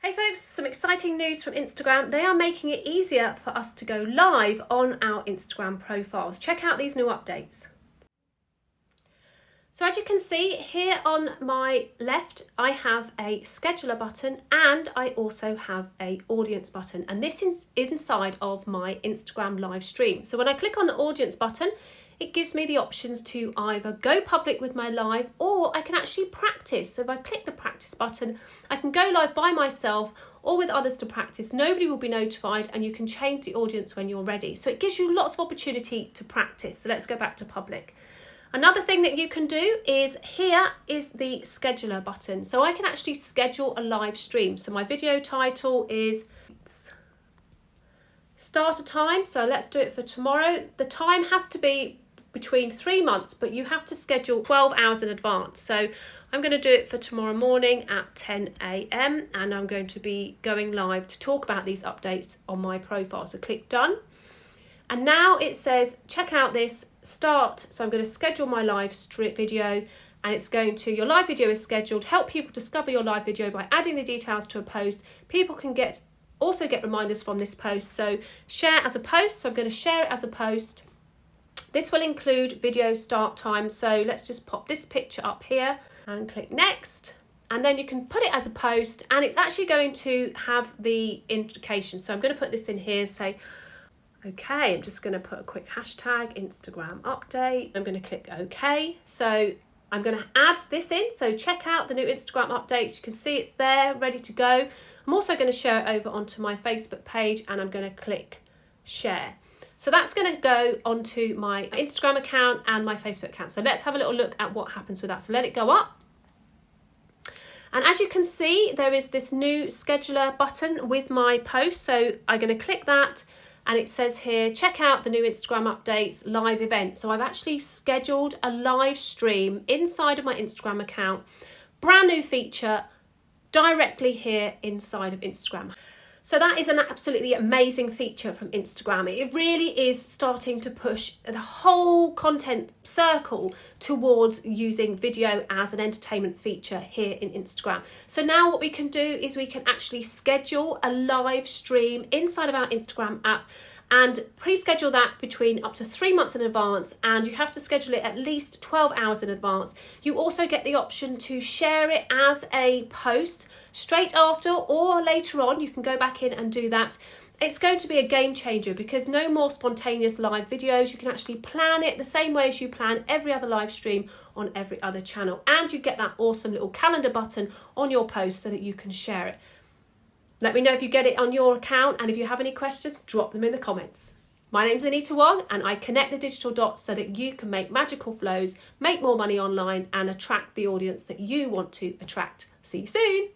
Hey folks, some exciting news from Instagram. They are making it easier for us to go live on our Instagram profiles. Check out these new updates. So as you can see here on my left, I have a scheduler button and I also have a audience button, and this is inside of my Instagram live stream. So when I click on the audience button, it gives me the options to either go public with my live, or I can actually practice. So if I click the practice button, I can go live by myself or with others to practice. Nobody will be notified, and you can change the audience when you're ready. So it gives you lots of opportunity to practice. So let's go back to public. Another thing that you can do is here is the scheduler button. So I can actually schedule a live stream. So my video title is start a time. So let's do it for tomorrow. The time has to be between 3 months, but you have to schedule 12 hours in advance. So I'm going to do it for tomorrow morning at 10 a.m. and I'm going to be going live to talk about these updates on my profile. So click done. And now it says, check out this, start. So I'm going to schedule my live video, and it's going to, your live video is scheduled. Help people discover your live video by adding the details to a post. People can also get reminders from this post. So share as a post. So I'm going to share it as a post. This will include video start time. So let's just pop this picture up here and click next. And then you can put it as a post, and it's actually going to have the indication. So I'm going to put this in here, say, okay, I'm just going to put a quick hashtag Instagram update. I'm going to click OK. So I'm going to add this in. So check out the new Instagram updates. You can see it's there, ready to go. I'm also going to share it over onto my Facebook page, and I'm going to click share. So that's going to go onto my Instagram account and my Facebook account. So let's have a little look at what happens with that. So let it go up. And as you can see, there is this new scheduler button with my post. So I'm going to click that, and it says here, check out the new Instagram updates live event. So I've actually scheduled a live stream inside of my Instagram account, brand new feature directly here inside of Instagram. So that is an absolutely amazing feature from Instagram. It really is starting to push the whole content circle towards using video as an entertainment feature here in Instagram. So now what we can do is we can actually schedule a live stream inside of our Instagram app and pre-schedule that between up to 3 months in advance, and you have to schedule it at least 12 hours in advance. You also get the option to share it as a post straight after or later on. You can go back in and do that. It's going to be a game changer because no more spontaneous live videos. You can actually plan it the same way as you plan every other live stream on every other channel, and you get that awesome little calendar button on your post so that you can share it. Let me know if you get it on your account, and if you have any questions, drop them in the comments. My name's Anita Wong, and I connect the digital dots so that you can make magical flows, make more money online, and attract the audience that you want to attract. See you soon.